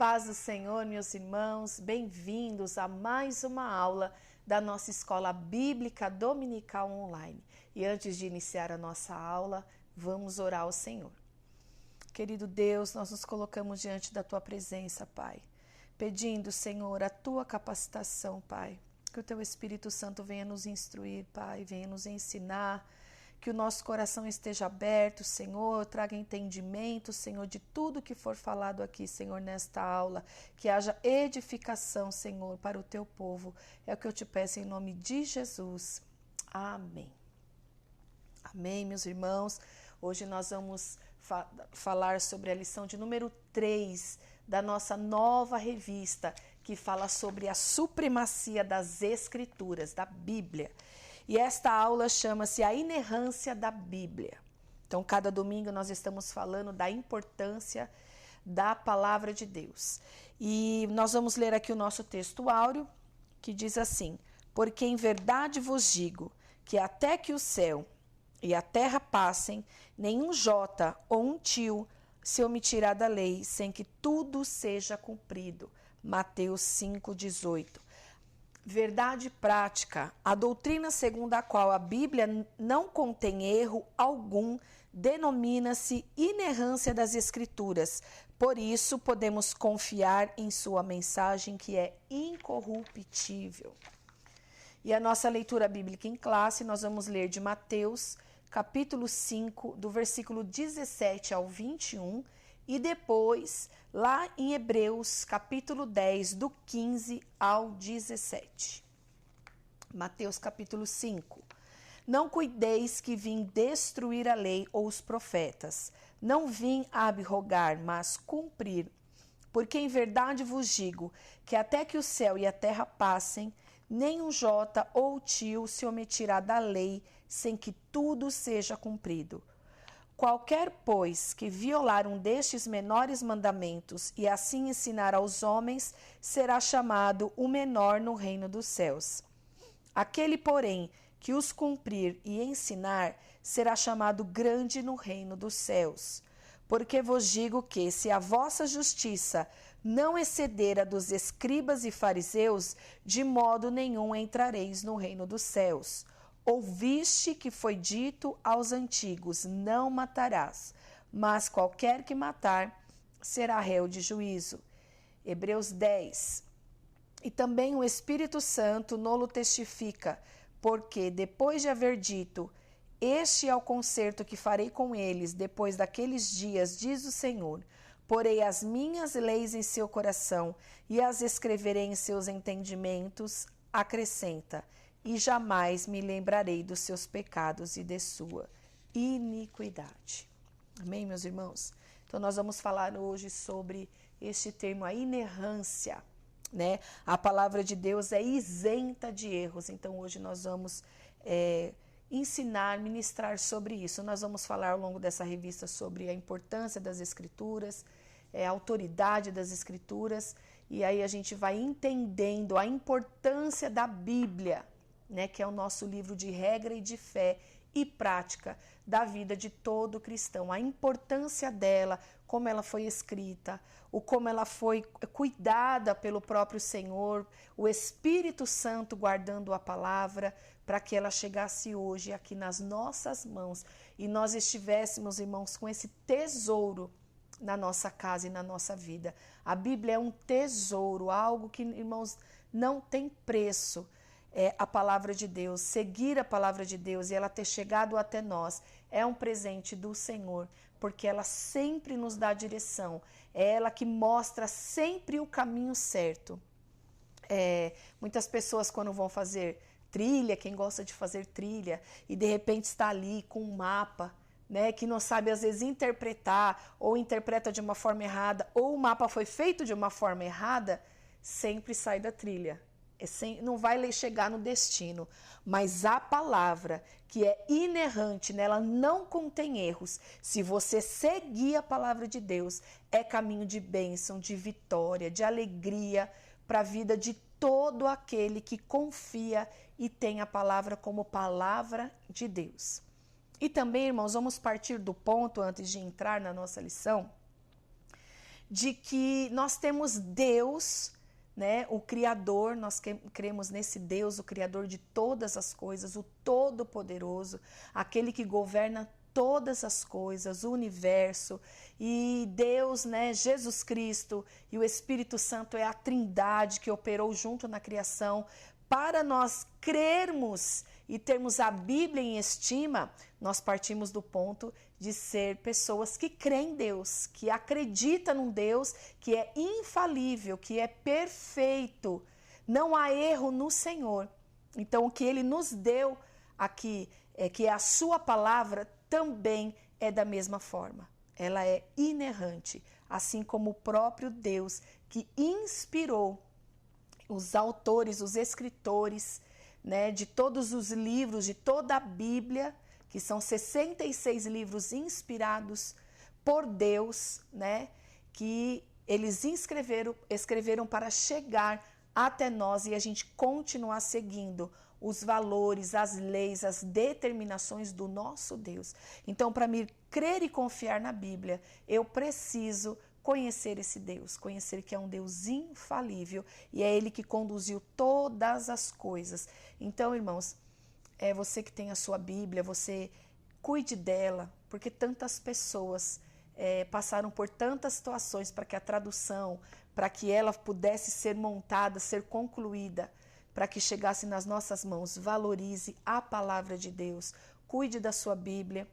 paz do Senhor, meus irmãos, bem-vindos a mais uma aula da nossa Escola Bíblica Dominical Online. E antes de iniciar a nossa aula, vamos orar ao Senhor. Querido Deus, nós nos colocamos diante da Tua presença, Pai, pedindo, Senhor, a Tua capacitação, Pai, que o Teu Espírito Santo venha nos instruir, Pai, venha nos ensinar, que o nosso coração esteja aberto, Senhor, traga entendimento, Senhor, de tudo que for falado aqui, Senhor, nesta aula, que haja edificação, Senhor, para o Teu povo. É o que eu te peço em nome de Jesus. Amém. Amém, meus irmãos. Hoje nós vamos falar sobre a lição de número 3 da nossa nova revista, que fala sobre a supremacia das Escrituras, da Bíblia. E esta aula chama-se A Inerrância da Bíblia. Então, cada domingo nós estamos falando da importância da Palavra de Deus. E nós vamos ler aqui o nosso texto áureo, que diz assim: porque em verdade vos digo que até que o céu e a terra passem, nenhum jota ou um tio se omitirá da lei, sem que tudo seja cumprido. Mateus 5,18. Verdade prática, a doutrina segundo a qual a Bíblia não contém erro algum, denomina-se inerrância das Escrituras. Por isso, podemos confiar em sua mensagem, que é incorruptível. E a nossa leitura bíblica em classe, nós vamos ler de Mateus, capítulo 5, do versículo 17 ao 21, e depois, lá em Hebreus, capítulo 10, do 15 ao 17. Mateus, capítulo 5. Não cuideis que vim destruir a lei ou os profetas. Não vim abrogar, mas cumprir. Porque em verdade vos digo que até que o céu e a terra passem, nem um jota ou tio se omitirá da lei, sem que tudo seja cumprido. Qualquer, pois, que violar um destes menores mandamentos e assim ensinar aos homens, será chamado o menor no reino dos céus. Aquele, porém, que os cumprir e ensinar, será chamado grande no reino dos céus. Porque vos digo que, se a vossa justiça não exceder a dos escribas e fariseus, de modo nenhum entrareis no reino dos céus. Ouviste que foi dito aos antigos, não matarás, mas qualquer que matar será réu de juízo. Hebreus 10. E também o Espírito Santo nolo testifica, porque depois de haver dito, este é o concerto que farei com eles depois daqueles dias, diz o Senhor, porei as minhas leis em seu coração e as escreverei em seus entendimentos, acrescenta, e jamais me lembrarei dos seus pecados e de sua iniquidade. Amém, meus irmãos? Então, nós vamos falar hoje sobre este termo, a inerrância, né? A palavra de Deus é isenta de erros. Então, hoje nós vamos ensinar, ministrar sobre isso. Nós vamos falar ao longo dessa revista sobre a importância das Escrituras, a autoridade das Escrituras, e aí a gente vai entendendo a importância da Bíblia, né, que é o nosso livro de regra e de fé e prática da vida de todo cristão, a importância dela, como ela foi escrita, como ela foi cuidada pelo próprio Senhor, o Espírito Santo guardando a palavra para que ela chegasse hoje aqui nas nossas mãos e nós estivéssemos, irmãos, com esse tesouro na nossa casa e na nossa vida. A Bíblia é um tesouro, algo que, irmãos, não tem preço. A palavra de Deus, seguir a palavra de Deus e ela ter chegado até nós é um presente do Senhor, porque ela sempre nos dá direção, é ela que mostra sempre o caminho certo. Muitas pessoas, quando vão fazer trilha, quem gosta de fazer trilha e de repente está ali com um mapa, né, que não sabe às vezes interpretar ou interpreta de uma forma errada ou o mapa foi feito de uma forma errada, sempre sai da trilha. Não vai chegar no destino, mas a palavra que é inerrante, nela não contém erros. Se você seguir a palavra de Deus, é caminho de bênção, de vitória, de alegria para a vida de todo aquele que confia e tem a palavra como palavra de Deus. E também, irmãos, vamos partir do ponto, antes de entrar na nossa lição, de que nós temos Deus, né, o Criador, nós cremos nesse Deus, o Criador de todas as coisas, o Todo-Poderoso, aquele que governa todas as coisas, o universo, e Deus, né, Jesus Cristo e o Espírito Santo é a Trindade que operou junto na criação. Para nós crermos e termos a Bíblia em estima, nós partimos do ponto de ser pessoas que creem em Deus, que acreditam num Deus que é infalível, que é perfeito, não há erro no Senhor. Então, o que Ele nos deu aqui, que é a sua palavra, também é da mesma forma. Ela é inerrante, assim como o próprio Deus que inspirou os autores, os escritores, né, de todos os livros, de toda a Bíblia, que são 66 livros inspirados por Deus, né, que eles escreveram para chegar até nós e a gente continuar seguindo os valores, as leis, as determinações do nosso Deus. Então, para me crer e confiar na Bíblia, eu preciso conhecer esse Deus, conhecer que é um Deus infalível e é Ele que conduziu todas as coisas. Então, irmãos, você que tem a sua Bíblia, você cuide dela, porque tantas pessoas passaram por tantas situações para que a tradução, para que ela pudesse ser montada, ser concluída, para que chegasse nas nossas mãos. Valorize a palavra de Deus, cuide da sua Bíblia,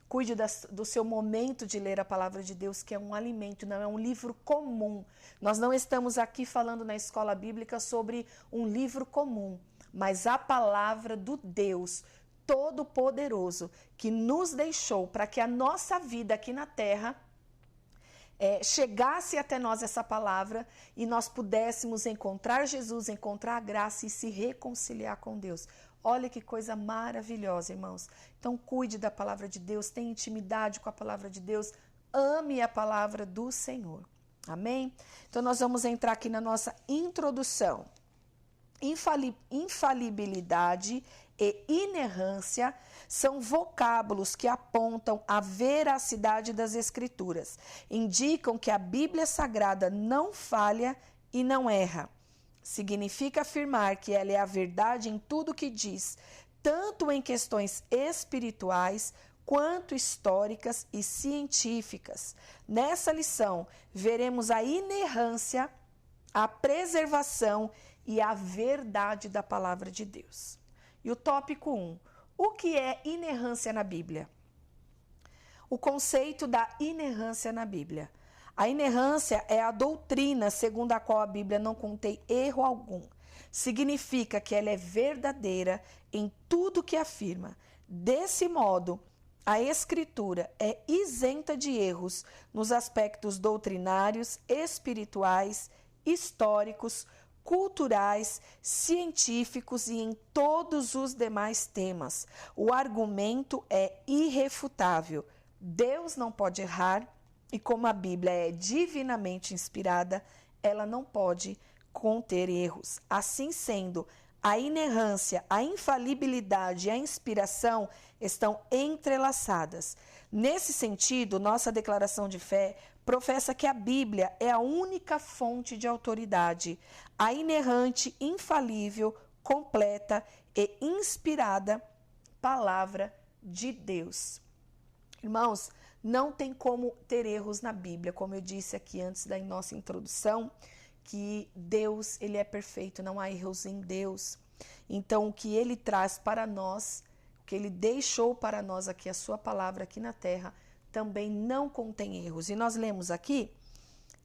cuide do seu momento de ler a palavra de Deus, que é um alimento, não é um livro comum. Nós não estamos aqui falando na escola bíblica sobre um livro comum, mas a palavra do Deus Todo-Poderoso, que nos deixou para que a nossa vida aqui na terra chegasse até nós essa palavra e nós pudéssemos encontrar Jesus, encontrar a graça e se reconciliar com Deus. Olha que coisa maravilhosa, irmãos. Então, cuide da palavra de Deus, tenha intimidade com a palavra de Deus, ame a palavra do Senhor. Amém? Então, nós vamos entrar aqui na nossa introdução. Infalibilidade e inerrância são vocábulos que apontam a veracidade das Escrituras. Indicam que a Bíblia Sagrada não falha e não erra. Significa afirmar que ela é a verdade em tudo que diz, tanto em questões espirituais quanto históricas e científicas. Nessa lição, veremos a inerrância, a preservação e a verdade da palavra de Deus. E o tópico 1. O que é inerrância na Bíblia? O conceito da inerrância na Bíblia. A inerrância é a doutrina segundo a qual a Bíblia não contém erro algum. Significa que ela é verdadeira em tudo que afirma. Desse modo, a Escritura é isenta de erros nos aspectos doutrinários, espirituais, históricos, culturais, científicos e em todos os demais temas. O argumento é irrefutável. Deus não pode errar e como a Bíblia é divinamente inspirada, ela não pode conter erros. Assim sendo, a inerrância, a infalibilidade e a inspiração estão entrelaçadas. Nesse sentido, nossa declaração de fé professa que a Bíblia é a única fonte de autoridade, a inerrante, infalível, completa e inspirada palavra de Deus. Irmãos, não tem como ter erros na Bíblia, como eu disse aqui antes da nossa introdução, que Deus, ele é perfeito, não há erros em Deus. Então, o que ele traz para nós, o que ele deixou para nós aqui, a sua palavra aqui na terra, também não contém erros. E nós lemos aqui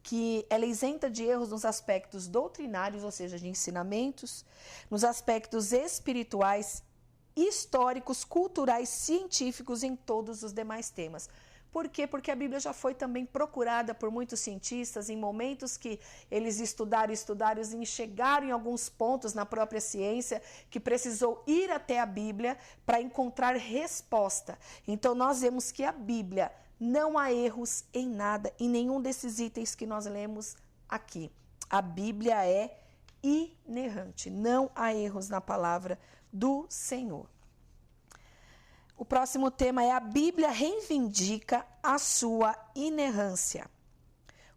que ela é isenta de erros nos aspectos doutrinários, ou seja, de ensinamentos, nos aspectos espirituais, históricos, culturais, científicos, em todos os demais temas. Por quê? Porque a Bíblia já foi também procurada por muitos cientistas em momentos que eles estudaram e chegaram em alguns pontos na própria ciência que precisou ir até a Bíblia para encontrar resposta. Então, nós vemos que a Bíblia não há erros em nada, em nenhum desses itens que nós lemos aqui. A Bíblia é inerrante, não há erros na palavra do Senhor. O próximo tema é a Bíblia reivindica a sua inerrância.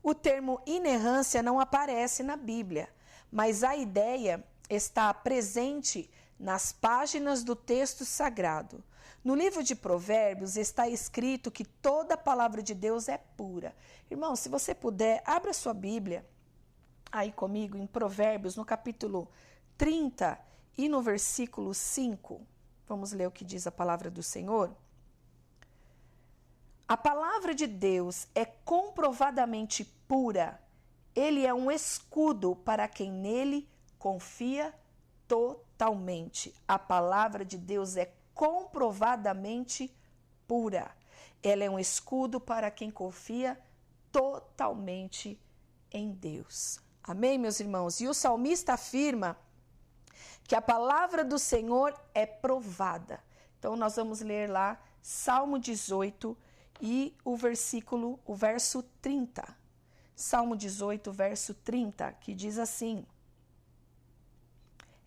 O termo inerrância não aparece na Bíblia, mas a ideia está presente nas páginas do texto sagrado. No livro de Provérbios está escrito que toda a palavra de Deus é pura. Irmão, se você puder, abra sua Bíblia aí comigo em Provérbios, no capítulo 30 e no versículo 5. Vamos ler o que diz a palavra do Senhor. A palavra de Deus é comprovadamente pura. Ele é um escudo para quem nele confia totalmente. A palavra de Deus é comprovadamente pura. Ela é um escudo para quem confia totalmente em Deus. Amém, meus irmãos? E o salmista afirma que a palavra do Senhor é provada. Então, nós vamos ler lá Salmo 18 e o verso 30. Salmo 18, verso 30, que diz assim: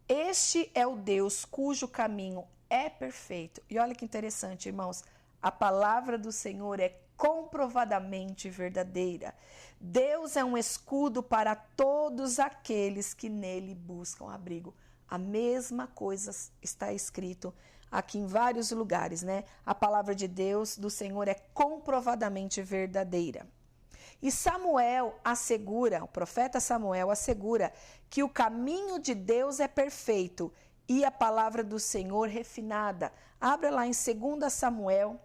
Este é o Deus cujo caminho é perfeito. E olha que interessante, irmãos. A palavra do Senhor é comprovadamente verdadeira. Deus é um escudo para todos aqueles que nele buscam abrigo. A mesma coisa está escrito aqui em vários lugares, né? A palavra de Deus, do Senhor, é comprovadamente verdadeira. E Samuel assegura, o profeta Samuel assegura que o caminho de Deus é perfeito e a palavra do Senhor refinada. Abra lá em 2 Samuel,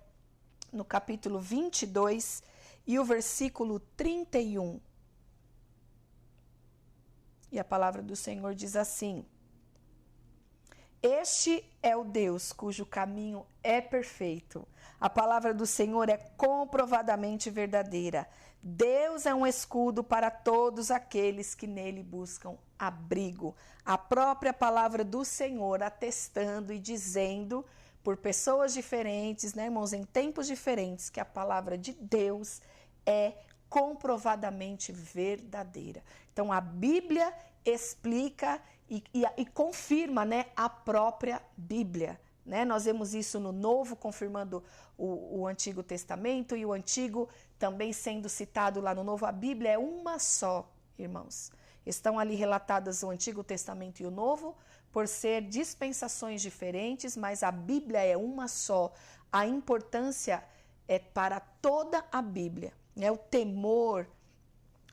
no capítulo 22 e o versículo 31. E a palavra do Senhor diz assim: Este é o Deus cujo caminho é perfeito. A palavra do Senhor é comprovadamente verdadeira. Deus é um escudo para todos aqueles que nele buscam abrigo. A própria palavra do Senhor atestando e dizendo por pessoas diferentes, né, irmãos, em tempos diferentes, que a palavra de Deus é comprovadamente verdadeira. Então, a Bíblia explica e confirma, né, a própria Bíblia. Né? Nós vemos isso no Novo, confirmando o Antigo Testamento, e o Antigo também sendo citado lá no Novo. A Bíblia é uma só, irmãos. Estão ali relatadas o Antigo Testamento e o Novo, por ser dispensações diferentes, mas a Bíblia é uma só. A importância é para toda a Bíblia. Né? O temor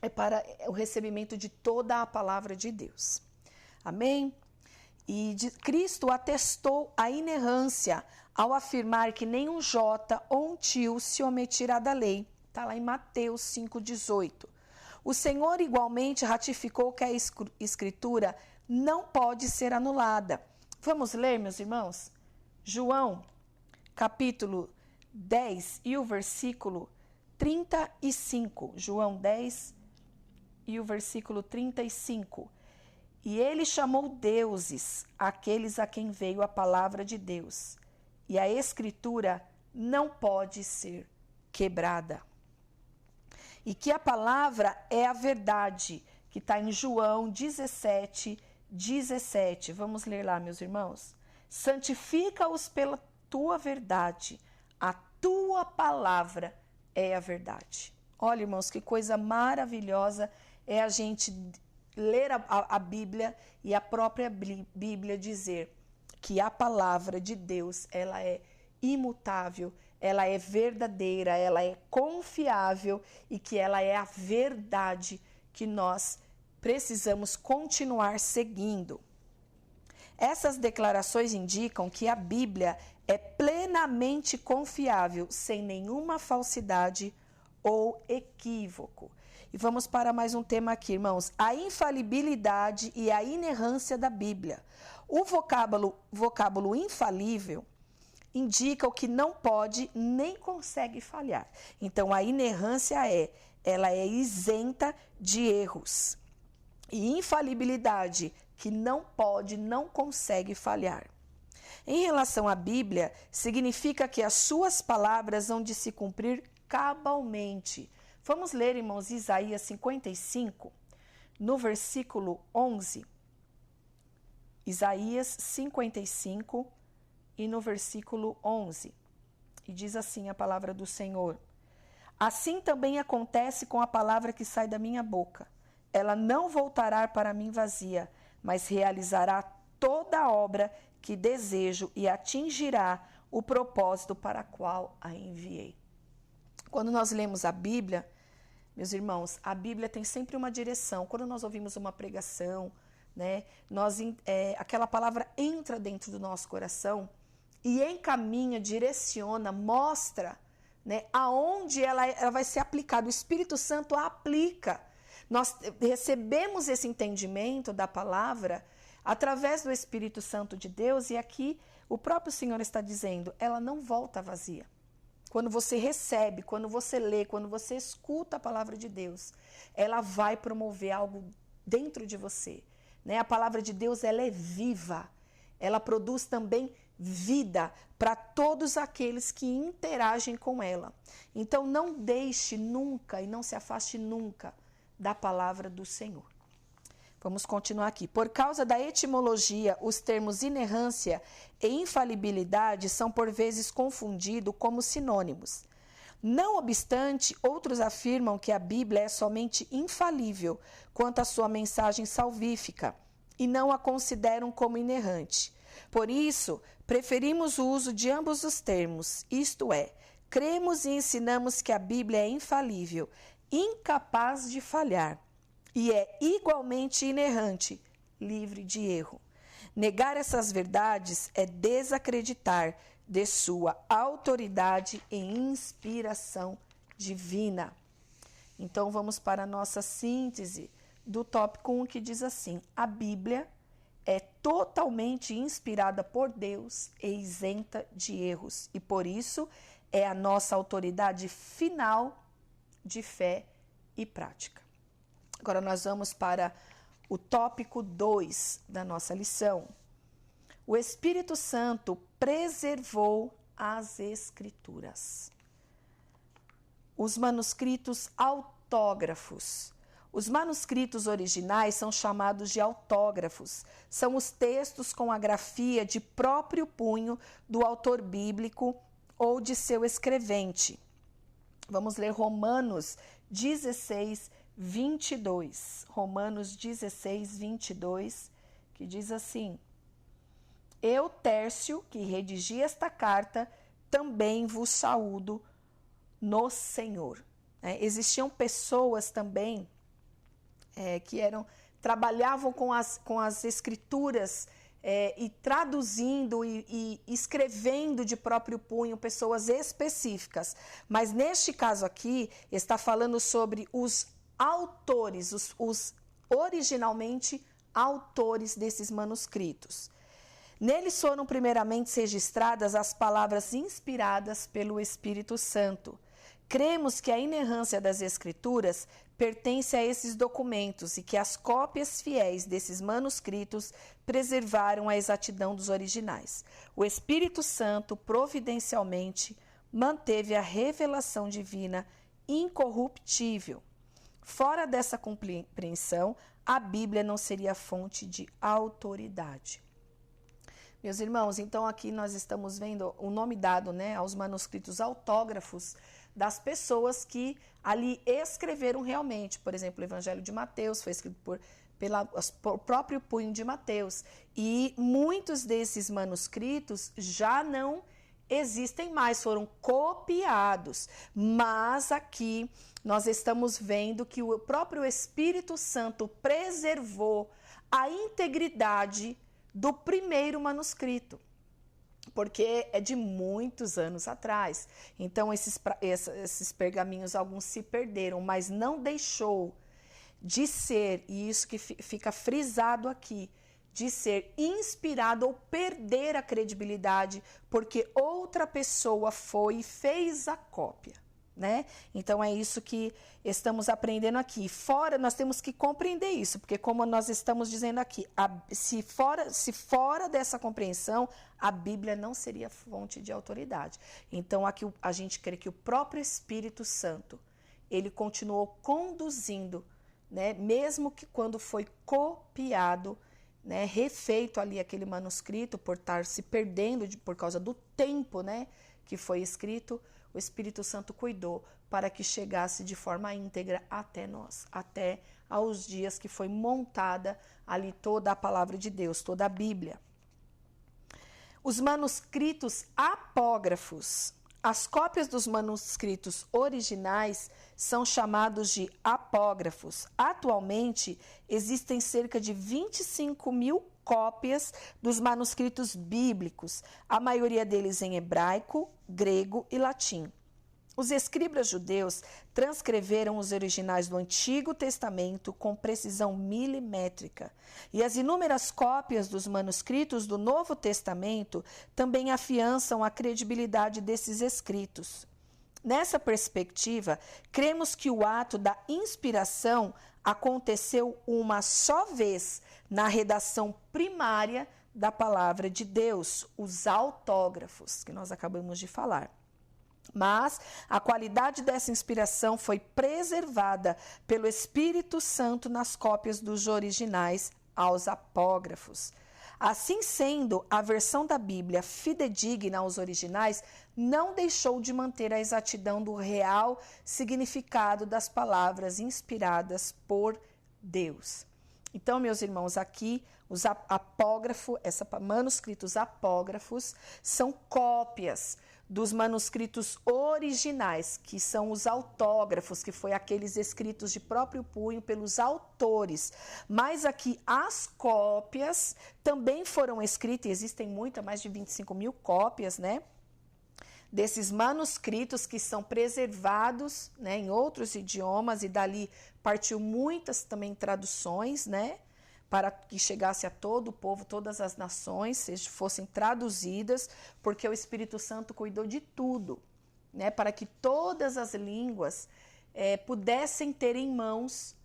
é para o recebimento de toda a palavra de Deus. Amém? E Cristo atestou a inerrância ao afirmar que nem um jota ou um tio se omitirá da lei. Está lá em Mateus 5,18. O Senhor igualmente ratificou que a Escritura não pode ser anulada. Vamos ler, meus irmãos? João, capítulo 10 e o versículo 35. João 10 e o versículo 35. E ele chamou deuses aqueles a quem veio a palavra de Deus. E a Escritura não pode ser quebrada. E que a palavra é a verdade, que está em João 17, 17. Vamos ler lá, meus irmãos? Santifica-os pela tua verdade. A tua palavra é a verdade. Olha, irmãos, que coisa maravilhosa é a gente ler a Bíblia e a própria Bíblia dizer que a palavra de Deus, ela é imutável, ela é verdadeira, ela é confiável e que ela é a verdade que nós precisamos continuar seguindo. Essas declarações indicam que a Bíblia é plenamente confiável, sem nenhuma falsidade ou equívoco. E vamos para mais um tema aqui, irmãos. A infalibilidade e a inerrância da Bíblia. O vocábulo infalível indica o que não pode nem consegue falhar. Então, a inerrância ela é isenta de erros. E infalibilidade, que não pode, não consegue falhar. Em relação à Bíblia, significa que as suas palavras hão de se cumprir cabalmente. Vamos ler, irmãos, Isaías 55, no versículo 11. Isaías 55 e no versículo 11. E diz assim a palavra do Senhor: Assim também acontece com a palavra que sai da minha boca. Ela não voltará para mim vazia, mas realizará toda a obra que desejo e atingirá o propósito para o qual a enviei. Quando nós lemos a Bíblia, meus irmãos, a Bíblia tem sempre uma direção. Quando nós ouvimos uma pregação, né, aquela palavra entra dentro do nosso coração e encaminha, direciona, mostra, né, aonde ela vai ser aplicada. O Espírito Santo a aplica. Nós recebemos esse entendimento da palavra através do Espírito Santo de Deus, e aqui o próprio Senhor está dizendo, ela não volta vazia. Quando você recebe, quando você lê, quando você escuta a palavra de Deus, ela vai promover algo dentro de você, né? A palavra de Deus, ela é viva, ela produz também vida para todos aqueles que interagem com ela. Então não deixe nunca e não se afaste nunca da palavra do Senhor. Vamos continuar aqui. Por causa da etimologia, os termos inerrância e infalibilidade são por vezes confundidos como sinônimos. Não obstante, outros afirmam que a Bíblia é somente infalível quanto à sua mensagem salvífica e não a consideram como inerrante. Por isso, preferimos o uso de ambos os termos, isto é, cremos e ensinamos que a Bíblia é infalível, incapaz de falhar, e é igualmente inerrante, livre de erro. Negar essas verdades é desacreditar de sua autoridade e inspiração divina. Então, vamos para a nossa síntese do tópico 1, que diz assim: a Bíblia é totalmente inspirada por Deus e isenta de erros, e por isso é a nossa autoridade final de fé e prática. Agora nós vamos para o tópico 2 da nossa lição. O Espírito Santo preservou as Escrituras. Os manuscritos autógrafos. Os manuscritos originais são chamados de autógrafos. São os textos com a grafia de próprio punho do autor bíblico ou de seu escrevente. Vamos ler Romanos 16, 22. Romanos 16, 22, que diz assim: eu, Tércio, que redigi esta carta, também vos saúdo no Senhor. Existiam pessoas também que trabalhavam com as escrituras e traduzindo e escrevendo de próprio punho, pessoas específicas. Mas neste caso aqui, está falando sobre os autores, os originalmente autores desses manuscritos. Neles foram primeiramente registradas as palavras inspiradas pelo Espírito Santo. Cremos que a inerrância das Escrituras pertence a esses documentos e que as cópias fiéis desses manuscritos preservaram a exatidão dos originais. O Espírito Santo, providencialmente, manteve a revelação divina incorruptível. Fora dessa compreensão, a Bíblia não seria fonte de autoridade. Meus irmãos, então aqui nós estamos vendo o nome dado, aos manuscritos autógrafos das pessoas que ali escreveram realmente. Por exemplo, o Evangelho de Mateus foi escrito por próprio punho de Mateus. E muitos desses manuscritos já não existem mais, foram copiados. Mas aqui nós estamos vendo que o próprio Espírito Santo preservou a integridade do primeiro manuscrito, porque é de muitos anos atrás. Então, esses pergaminhos, alguns se perderam, mas não deixou de ser, e isso que fica frisado aqui, de ser inspirado ou perder a credibilidade, porque outra pessoa foi e fez a cópia. Então é isso que estamos aprendendo aqui. Fora, nós temos que compreender isso, porque como nós estamos dizendo aqui, se fora dessa compreensão, a Bíblia não seria fonte de autoridade. Então aqui a gente crê que o próprio Espírito Santo, ele continuou conduzindo, mesmo que quando foi copiado, refeito ali aquele manuscrito por estar se perdendo por causa do tempo, que foi escrito, o o Espírito Santo cuidou para que chegasse de forma íntegra até nós, até aos dias que foi montada ali toda a palavra de Deus, toda a Bíblia. Os manuscritos apógrafos. As cópias dos manuscritos originais são chamados de apógrafos. Atualmente, existem cerca de 25.000 cópias dos manuscritos bíblicos, a maioria deles em hebraico, grego e latim. Os escribas judeus transcreveram os originais do Antigo Testamento com precisão milimétrica, e as inúmeras cópias dos manuscritos do Novo Testamento também afiançam a credibilidade desses escritos. Nessa perspectiva, cremos que o ato da inspiração aconteceu uma só vez na redação primária da palavra de Deus, os autógrafos, que nós acabamos de falar. Mas a qualidade dessa inspiração foi preservada pelo Espírito Santo nas cópias dos originais aos apógrafos. Assim sendo, a versão da Bíblia fidedigna aos originais não deixou de manter a exatidão do real significado das palavras inspiradas por Deus. Então, meus irmãos, aqui os manuscritos apógrafos são cópias dos manuscritos originais, que são os autógrafos, que foi aqueles escritos de próprio punho pelos autores. Mas aqui as cópias também foram escritas, e existem muitas, mais de 25.000 cópias, né? Desses manuscritos que são preservados, né, em outros idiomas, e dali partiu muitas também traduções, né? Para que chegasse a todo o povo, todas as nações, fossem traduzidas, porque o Espírito Santo cuidou de tudo, né, para que todas as línguas pudessem ter em mãos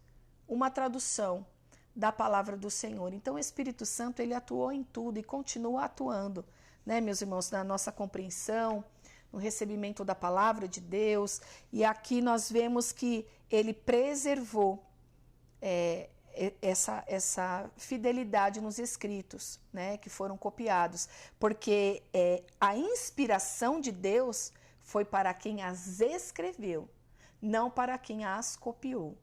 uma tradução da palavra do Senhor. Então, o Espírito Santo, ele atuou em tudo e continua atuando, né, meus irmãos, na nossa compreensão, no recebimento da palavra de Deus. E aqui nós vemos que ele preservou essa fidelidade nos escritos, né, que foram copiados, porque a inspiração de Deus foi para quem as escreveu, não para quem as copiou.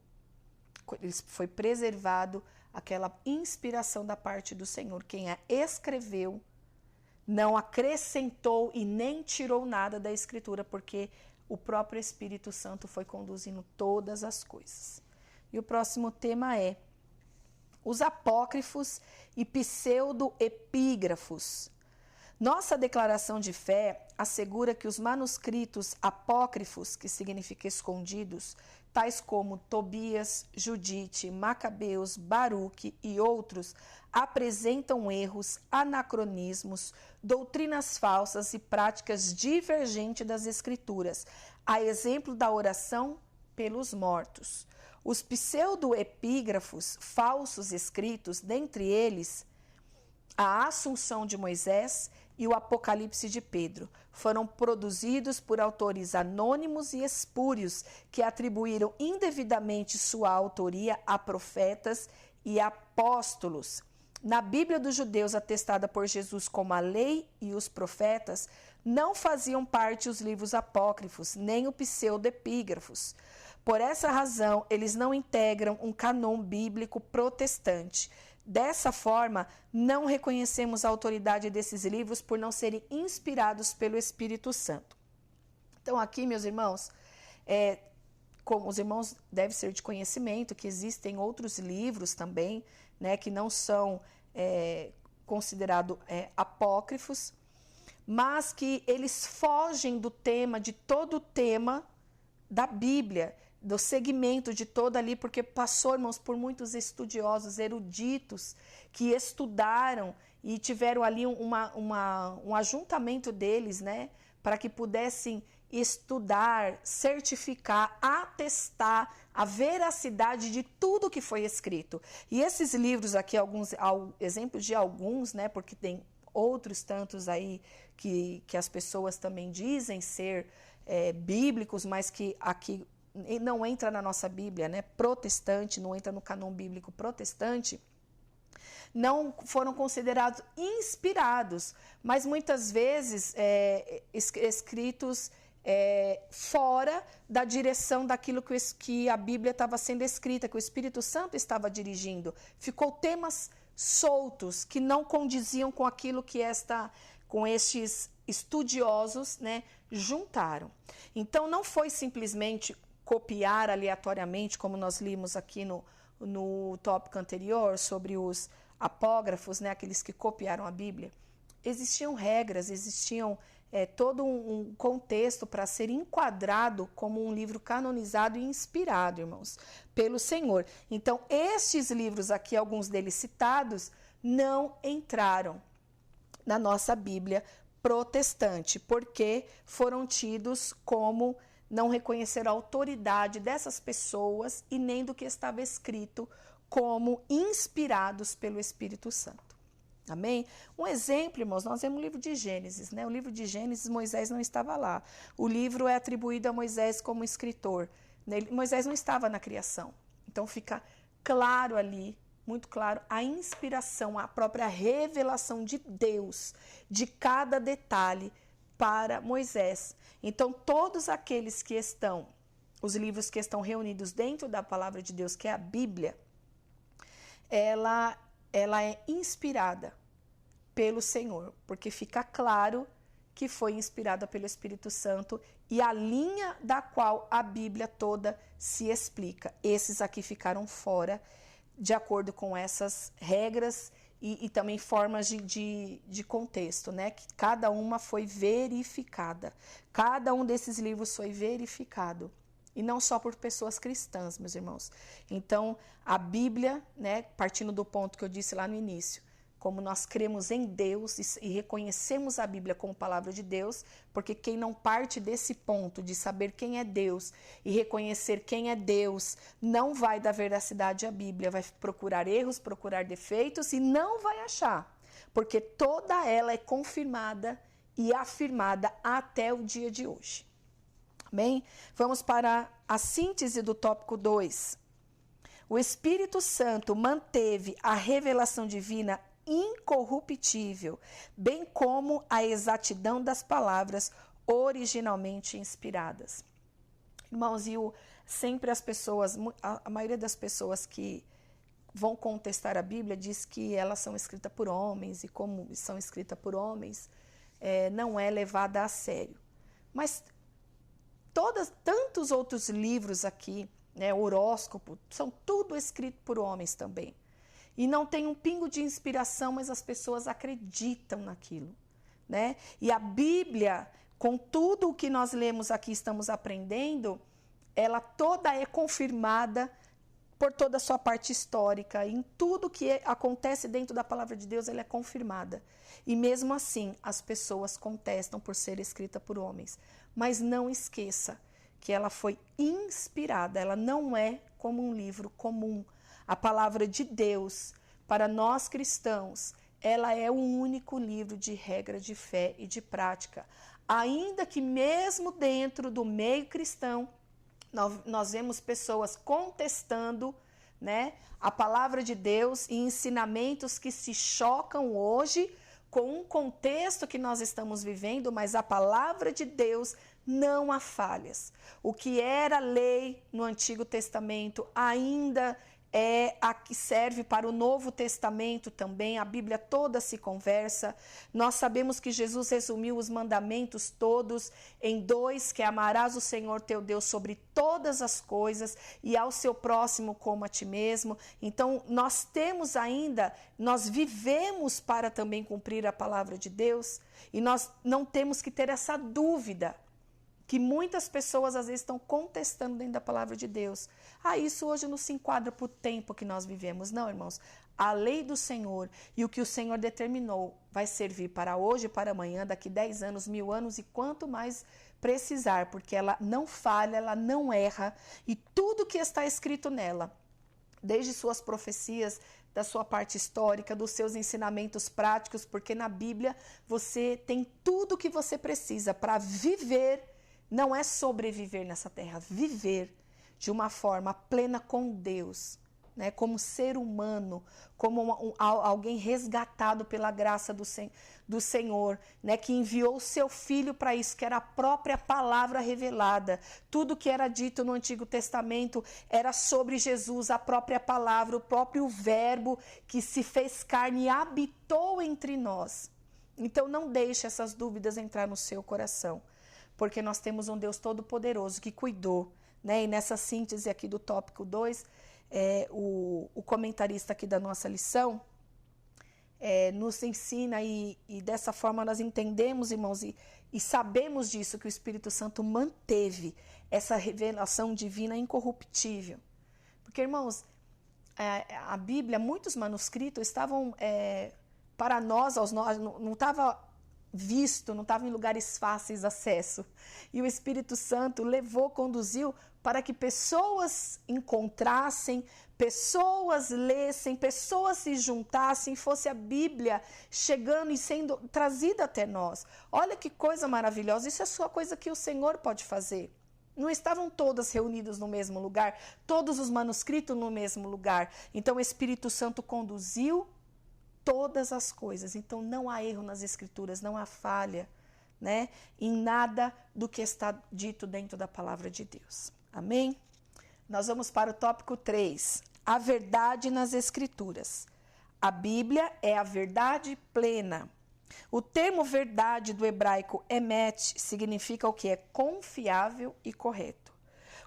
Foi preservado aquela inspiração da parte do Senhor. Quem a escreveu não acrescentou e nem tirou nada da Escritura, porque o próprio Espírito Santo foi conduzindo todas as coisas. E o próximo tema é os apócrifos e pseudoepígrafos. Nossa declaração de fé assegura que os manuscritos apócrifos, que significa escondidos, tais como Tobias, Judite, Macabeus, Baruque e outros, apresentam erros, anacronismos, doutrinas falsas e práticas divergentes das Escrituras, a exemplo da oração pelos mortos. Os pseudoepígrafos, falsos escritos, dentre eles, a Assunção de Moisés e o Apocalipse de Pedro, foram produzidos por autores anônimos e espúrios que atribuíram indevidamente sua autoria a profetas e apóstolos. Na Bíblia dos judeus, atestada por Jesus como a lei e os profetas, não faziam parte os livros apócrifos, nem os pseudoepígrafos. Por essa razão, eles não integram um cânon bíblico protestante. Dessa forma, não reconhecemos a autoridade desses livros por não serem inspirados pelo Espírito Santo. Então, aqui, meus irmãos, como os irmãos devem ser de conhecimento, que existem outros livros também, né, que não são considerados apócrifos, mas que eles fogem do tema, de todo o tema da Bíblia, do segmento de toda ali, porque passou, irmãos, por muitos estudiosos, eruditos, que estudaram e tiveram ali um ajuntamento deles, né, para que pudessem estudar, certificar, atestar a veracidade de tudo que foi escrito. E esses livros aqui, exemplos de alguns, né, porque tem outros tantos aí que as pessoas também dizem ser bíblicos, mas que aqui não entra na nossa Bíblia, né, protestante, não entra no cânon bíblico protestante, não foram considerados inspirados, mas muitas vezes escritos fora da direção daquilo que a Bíblia estava sendo escrita, que o Espírito Santo estava dirigindo. Ficou temas soltos que não condiziam com aquilo que com estes estudiosos, né, juntaram. Então não foi simplesmente copiar aleatoriamente, como nós limos aqui no tópico anterior sobre os apógrafos, né, aqueles que copiaram a Bíblia. Existiam regras, existiam todo um contexto para ser enquadrado como um livro canonizado e inspirado, irmãos, pelo Senhor. Então, estes livros aqui, alguns deles citados, não entraram na nossa Bíblia protestante, porque foram tidos como não reconhecer a autoridade dessas pessoas e nem do que estava escrito como inspirados pelo Espírito Santo. Amém? Um exemplo, irmãos, nós vemos o livro de Gênesis, né? O livro de Gênesis, Moisés não estava lá. O livro é atribuído a Moisés como escritor. Moisés não estava na criação. Então fica claro ali, muito claro, a inspiração, a própria revelação de Deus, de cada detalhe para Moisés. Então todos aqueles que estão, os livros que estão reunidos dentro da palavra de Deus, que é a Bíblia, ela é inspirada pelo Senhor, porque fica claro que foi inspirada pelo Espírito Santo e a linha da qual a Bíblia toda se explica. Esses aqui ficaram fora, de acordo com essas regras e também formas de contexto, né? Que cada uma foi verificada. Cada um desses livros foi verificado. E não só por pessoas cristãs, meus irmãos. Então, a Bíblia, né, partindo do ponto que eu disse lá no início, como nós cremos em Deus e reconhecemos a Bíblia como palavra de Deus, porque quem não parte desse ponto de saber quem é Deus e reconhecer quem é Deus, não vai dar veracidade à Bíblia, vai procurar erros, procurar defeitos e não vai achar, porque toda ela é confirmada e afirmada até o dia de hoje. Amém? Vamos para a síntese do tópico 2. O Espírito Santo manteve a revelação divina incorruptível, bem como a exatidão das palavras originalmente inspiradas. Irmãos, sempre as pessoas, a maioria das pessoas que vão contestar a Bíblia diz que elas são escritas por homens e como são escritas por homens, não é levada a sério. Mas tantos outros livros aqui, né, horóscopo, são tudo escrito por homens também. E não tem um pingo de inspiração, mas as pessoas acreditam naquilo, né? E a Bíblia, com tudo o que nós lemos aqui, estamos aprendendo, ela toda é confirmada por toda a sua parte histórica. Em tudo que acontece dentro da palavra de Deus, ela é confirmada. E mesmo assim, as pessoas contestam por ser escrita por homens. Mas não esqueça que ela foi inspirada, ela não é como um livro comum. A palavra de Deus, para nós cristãos, ela é o único livro de regra de fé e de prática. Ainda que mesmo dentro do meio cristão, nós vemos pessoas contestando, né, a palavra de Deus e ensinamentos que se chocam hoje com um contexto que nós estamos vivendo, mas a palavra de Deus não há falhas. O que era lei no Antigo Testamento ainda é a que serve para o Novo Testamento também, a Bíblia toda se conversa. Nós sabemos que Jesus resumiu os mandamentos todos em 2, que é amarás o Senhor teu Deus sobre todas as coisas e ao seu próximo como a ti mesmo. Então, nós vivemos para também cumprir a palavra de Deus e nós não temos que ter essa dúvida que muitas pessoas às vezes estão contestando dentro da palavra de Deus. Isso hoje não se enquadra para o tempo que nós vivemos. Não, irmãos. A lei do Senhor e o que o Senhor determinou vai servir para hoje, para amanhã, daqui 10 anos, 1000 anos e quanto mais precisar, porque ela não falha, ela não erra e tudo que está escrito nela, desde suas profecias, da sua parte histórica, dos seus ensinamentos práticos, porque na Bíblia você tem tudo o que você precisa para viver. Não é sobreviver nessa terra, viver de uma forma plena com Deus, né, como ser humano, como alguém resgatado pela graça do Senhor, né, que enviou o seu Filho para isso, que era a própria palavra revelada. Tudo que era dito no Antigo Testamento era sobre Jesus, a própria palavra, o próprio Verbo que se fez carne e habitou entre nós. Então não deixe essas dúvidas entrar no seu coração, porque nós temos um Deus todo-poderoso que cuidou, né? E nessa síntese aqui do tópico 2, o comentarista aqui da nossa lição nos ensina e dessa forma nós entendemos, irmãos, e sabemos disso, que o Espírito Santo manteve essa revelação divina incorruptível. Porque, irmãos, a Bíblia, muitos manuscritos estavam para nós, não estava visto, não estava em lugares fáceis de acesso. E o Espírito Santo conduziu para que pessoas encontrassem, pessoas lessem, pessoas se juntassem, fosse a Bíblia chegando e sendo trazida até nós. Olha que coisa maravilhosa, isso é só coisa que o Senhor pode fazer. Não estavam todas reunidas no mesmo lugar, todos os manuscritos no mesmo lugar. Então o Espírito Santo conduziu todas as coisas. Então não há erro nas Escrituras, não há falha, né, em nada do que está dito dentro da palavra de Deus. Amém? Nós vamos para o tópico 3, a verdade nas Escrituras. A Bíblia é a verdade plena. O termo verdade do hebraico emet significa o que? É confiável e correto.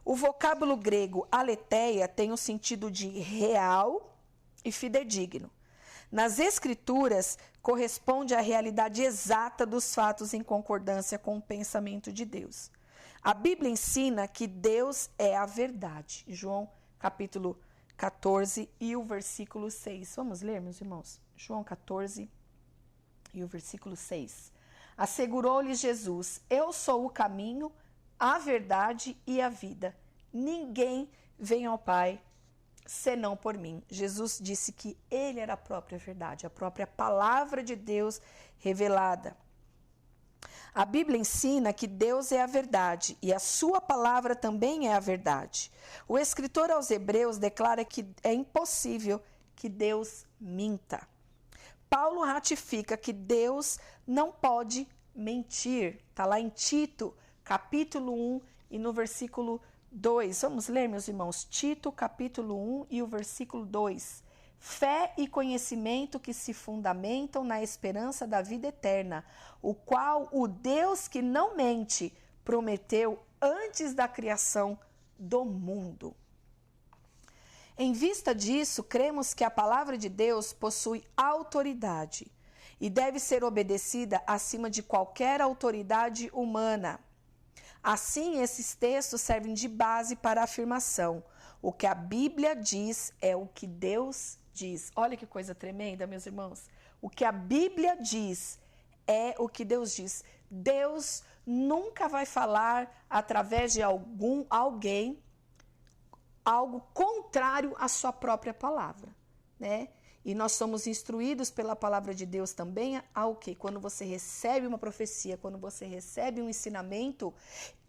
O vocábulo grego aletheia tem o sentido de real e fidedigno. Nas Escrituras, corresponde à realidade exata dos fatos em concordância com o pensamento de Deus. A Bíblia ensina que Deus é a verdade. João capítulo 14 e o versículo 6. Vamos ler, meus irmãos? João 14 e o versículo 6. Assegurou-lhes Jesus: eu sou o caminho, a verdade e a vida. Ninguém vem ao Pai senão por mim. Jesus disse que ele era a própria verdade, a própria palavra de Deus revelada. A Bíblia ensina que Deus é a verdade e a sua palavra também é a verdade. O escritor aos Hebreus declara que é impossível que Deus minta. Paulo ratifica que Deus não pode mentir. Está lá em Tito, capítulo 1 e no versículo 2. Vamos ler, meus irmãos? Tito, capítulo 1 e o versículo 2. Fé e conhecimento que se fundamentam na esperança da vida eterna, o qual o Deus que não mente prometeu antes da criação do mundo. Em vista disso, cremos que a palavra de Deus possui autoridade e deve ser obedecida acima de qualquer autoridade humana. Assim, esses textos servem de base para a afirmação: o que a Bíblia diz é o que Deus diz. Olha que coisa tremenda, meus irmãos. O que a Bíblia diz é o que Deus diz. Deus nunca vai falar através de alguém algo contrário à sua própria palavra, né? E nós somos instruídos pela palavra de Deus também ao quê? Quando você recebe uma profecia, quando você recebe um ensinamento,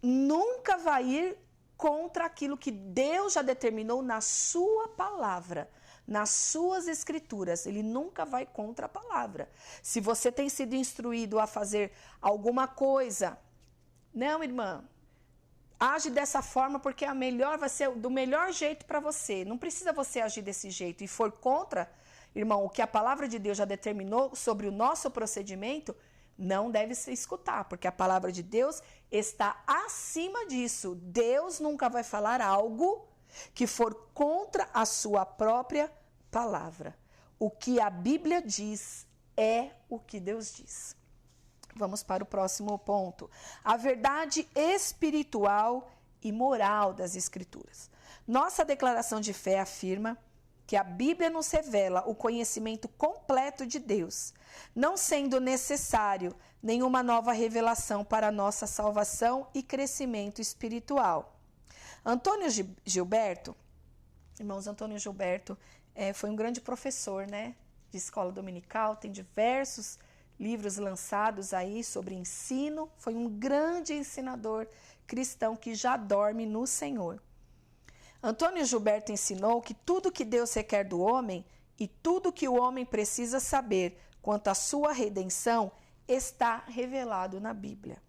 nunca vai ir contra aquilo que Deus já determinou na sua palavra, nas suas escrituras. Ele nunca vai contra a palavra. Se você tem sido instruído a fazer alguma coisa, não, irmã, age dessa forma porque a melhor vai ser do melhor jeito para você. Não precisa você agir desse jeito. E for contra, irmão, o que a palavra de Deus já determinou sobre o nosso procedimento, não deve se escutar, porque a palavra de Deus está acima disso. Deus nunca vai falar algo que for contra a sua própria palavra. O que a Bíblia diz é o que Deus diz. Vamos para o próximo ponto. A verdade espiritual e moral das Escrituras. Nossa declaração de fé afirma que a Bíblia nos revela o conhecimento completo de Deus, não sendo necessário nenhuma nova revelação para nossa salvação e crescimento espiritual. Antônio Gilberto, irmãos, Antônio Gilberto foi um grande professor, né, de escola dominical, tem diversos livros lançados aí sobre ensino, foi um grande ensinador cristão que já dorme no Senhor. Antônio Gilberto ensinou que tudo que Deus requer do homem e tudo que o homem precisa saber quanto à sua redenção está revelado na Bíblia.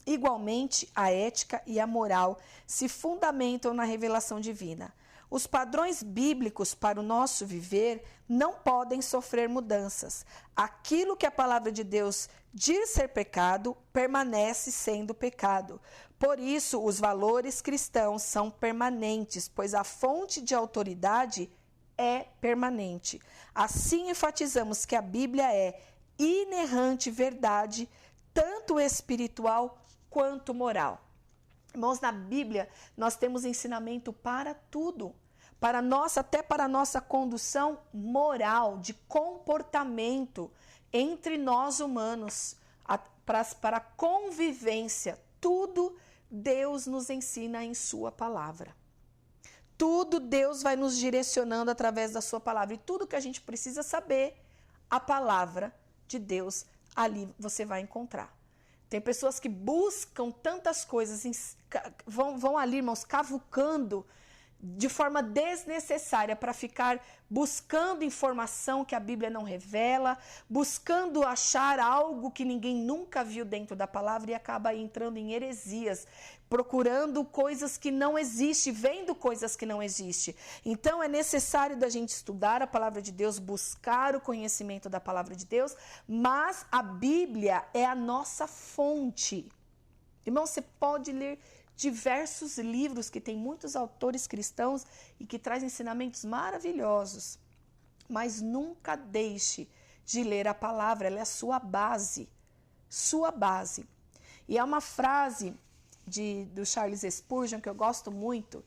Igualmente, a ética e a moral se fundamentam na revelação divina. Os padrões bíblicos para o nosso viver não podem sofrer mudanças. Aquilo que a palavra de Deus diz ser pecado, permanece sendo pecado. Por isso, os valores cristãos são permanentes, pois a fonte de autoridade é permanente. Assim, enfatizamos que a Bíblia é inerrante verdade, tanto espiritual quanto moral. Irmãos, na Bíblia nós temos ensinamento para tudo, até para a nossa condução moral, de comportamento entre nós humanos, para a convivência. Tudo Deus nos ensina em sua palavra. Tudo Deus vai nos direcionando através da sua palavra. E tudo que a gente precisa saber, a palavra de Deus, ali você vai encontrar. Tem pessoas que buscam tantas coisas, vão ali, irmãos, cavucando de forma desnecessária para ficar buscando informação que a Bíblia não revela, buscando achar algo que ninguém nunca viu dentro da palavra e acaba entrando em heresias, procurando coisas que não existem, vendo coisas que não existem. Então é necessário da gente estudar a palavra de Deus, buscar o conhecimento da palavra de Deus, mas a Bíblia é a nossa fonte. Irmão, você pode ler diversos livros que tem muitos autores cristãos e que trazem ensinamentos maravilhosos, mas nunca deixe de ler a palavra, ela é a sua base, E há uma frase do Charles Spurgeon que eu gosto muito,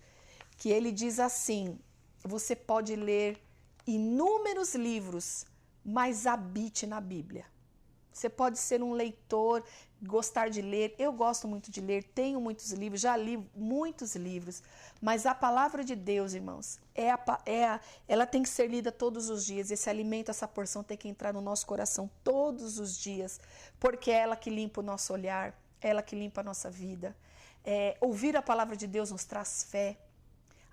que ele diz assim: você pode ler inúmeros livros, mas habite na Bíblia. Você pode ser um leitor, gostar de ler. Eu gosto muito de ler, tenho muitos livros, já li muitos livros. Mas a palavra de Deus, irmãos, ela tem que ser lida todos os dias. Esse alimento, essa porção tem que entrar no nosso coração todos os dias. Porque é ela que limpa o nosso olhar, é ela que limpa a nossa vida. Ouvir a palavra de Deus nos traz fé.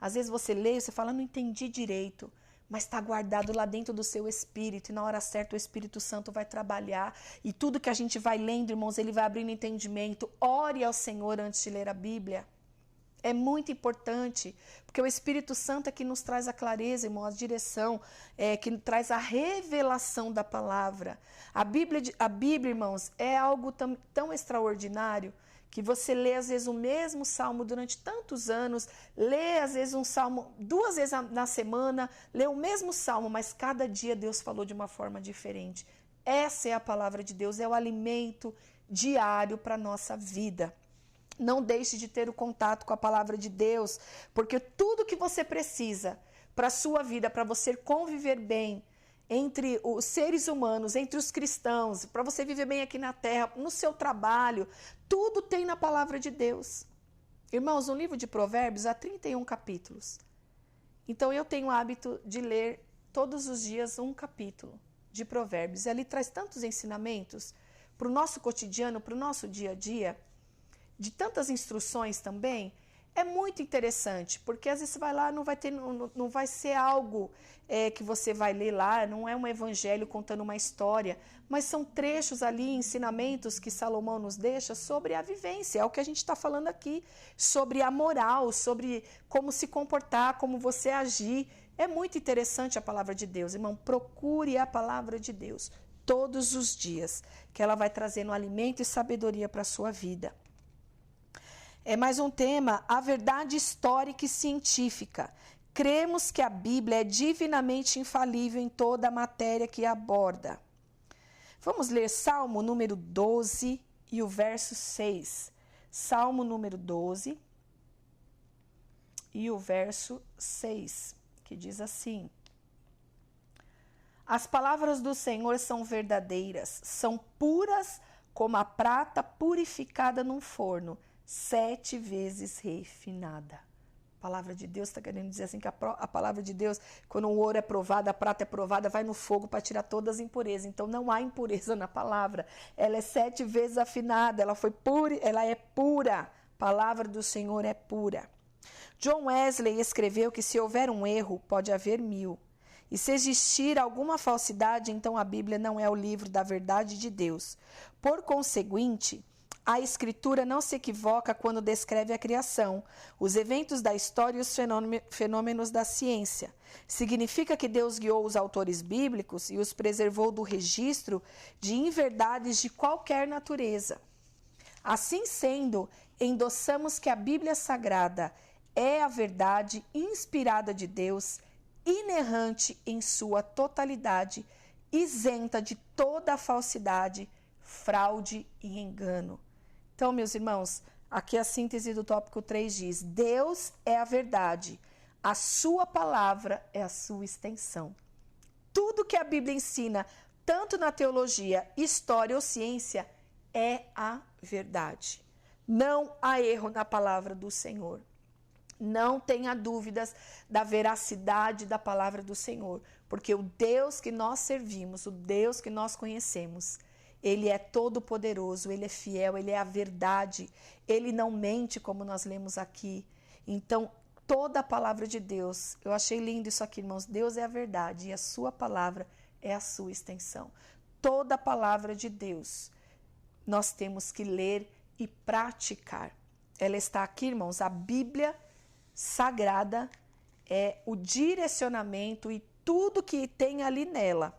Às vezes você lê e você fala, não entendi direito. Mas está guardado lá dentro do seu espírito, e na hora certa o Espírito Santo vai trabalhar, e tudo que a gente vai lendo, irmãos, ele vai abrindo entendimento. Ore ao Senhor antes de ler a Bíblia. É muito importante, porque o Espírito Santo é que nos traz a clareza, irmão, a direção, que traz a revelação da palavra. A Bíblia, irmãos, é algo tão extraordinário, que você lê às vezes o mesmo salmo durante tantos anos, lê às vezes um salmo 2 vezes na semana, lê o mesmo salmo, mas cada dia Deus falou de uma forma diferente. Essa é a palavra de Deus, é o alimento diário para a nossa vida. Não deixe de ter o contato com a palavra de Deus, porque tudo que você precisa para a sua vida, para você conviver bem entre os seres humanos, entre os cristãos, para você viver bem aqui na terra, no seu trabalho, tudo tem na palavra de Deus. Irmãos, no livro de Provérbios há 31 capítulos. Então eu tenho o hábito de ler todos os dias um capítulo de Provérbios. E ali traz tantos ensinamentos para o nosso cotidiano, para o nosso dia a dia, de tantas instruções também. É muito interessante, porque às vezes você vai lá, não vai ser algo que você vai ler lá, não é um evangelho contando uma história, mas são trechos ali, ensinamentos que Salomão nos deixa sobre a vivência, é o que a gente está falando aqui, sobre a moral, sobre como se comportar, como você agir. É muito interessante a palavra de Deus, irmão, procure a palavra de Deus todos os dias, que ela vai trazendo alimento e sabedoria para a sua vida. É mais um tema, a verdade histórica e científica. Cremos que a Bíblia é divinamente infalível em toda a matéria que aborda. Vamos ler Salmo número 12 e o verso 6. Salmo número 12 e o verso 6, que diz assim: as palavras do Senhor são verdadeiras, são puras como a prata purificada num forno, 7 vezes refinada. A palavra de Deus está querendo dizer assim, que a palavra de Deus, quando o ouro é provado, a prata é provada, vai no fogo para tirar todas as impurezas. Então não há impureza na palavra. Ela é 7 vezes afinada, ela é pura. A palavra do Senhor é pura. John Wesley escreveu que se houver um erro, pode haver 1000. E se existir alguma falsidade, então a Bíblia não é o livro da verdade de Deus. Por conseguinte, a Escritura não se equivoca quando descreve a criação, os eventos da história e os fenômenos da ciência. Significa que Deus guiou os autores bíblicos e os preservou do registro de inverdades de qualquer natureza. Assim sendo, endossamos que a Bíblia Sagrada é a verdade inspirada de Deus, inerrante em sua totalidade, isenta de toda falsidade, fraude e engano. Então, meus irmãos, aqui a síntese do tópico 3 diz: Deus é a verdade, a sua palavra é a sua extensão. Tudo que a Bíblia ensina, tanto na teologia, história ou ciência, é a verdade. Não há erro na palavra do Senhor. Não tenha dúvidas da veracidade da palavra do Senhor, porque o Deus que nós servimos, o Deus que nós conhecemos, Ele é todo poderoso, Ele é fiel, Ele é a verdade, Ele não mente, como nós lemos aqui. Então, toda a palavra de Deus, eu achei lindo isso aqui, irmãos, Deus é a verdade e a sua palavra é a sua extensão. Toda a palavra de Deus, nós temos que ler e praticar. Ela está aqui, irmãos, a Bíblia Sagrada é o direcionamento e tudo que tem ali nela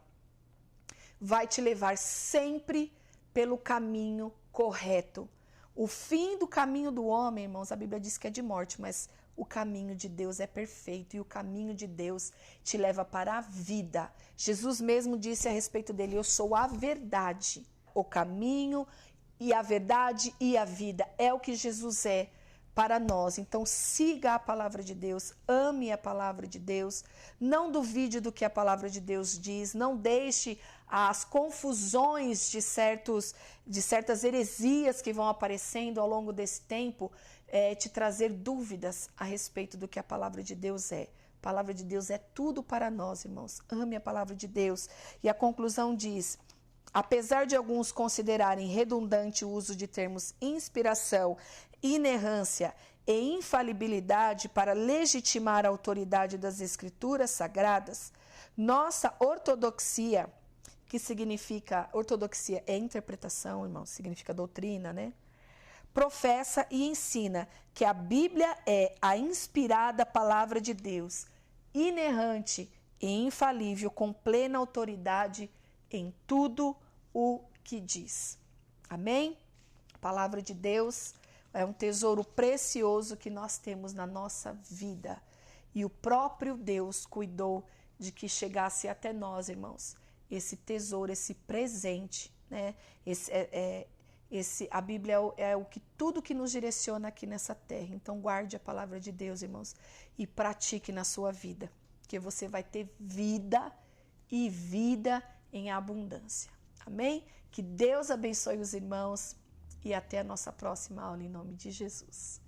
vai te levar sempre pelo caminho correto. O fim do caminho do homem, irmãos, a Bíblia diz que é de morte, mas o caminho de Deus é perfeito e o caminho de Deus te leva para a vida. Jesus mesmo disse a respeito dele: eu sou a verdade, o caminho e a verdade e a vida. É o que Jesus é para nós. Então, siga a palavra de Deus, ame a palavra de Deus, não duvide do que a palavra de Deus diz, não deixe as confusões de certas heresias que vão aparecendo ao longo desse tempo te trazer dúvidas a respeito do que a palavra de Deus é. A palavra de Deus é tudo para nós, irmãos. Ame a palavra de Deus. E a conclusão diz: apesar de alguns considerarem redundante o uso de termos inspiração, inerrância e infalibilidade para legitimar a autoridade das Escrituras Sagradas, nossa ortodoxia, que significa, ortodoxia é interpretação, irmãos, significa doutrina, né? Professa e ensina que a Bíblia é a inspirada palavra de Deus, inerrante e infalível, com plena autoridade em tudo o que diz. Amém? A palavra de Deus é um tesouro precioso que nós temos na nossa vida. E o próprio Deus cuidou de que chegasse até nós, irmãos, esse tesouro, esse presente, né? A Bíblia é o que tudo que nos direciona aqui nessa terra. Então guarde a palavra de Deus, irmãos, e pratique na sua vida, que você vai ter vida e vida em abundância. Amém? Que Deus abençoe os irmãos e até a nossa próxima aula em nome de Jesus.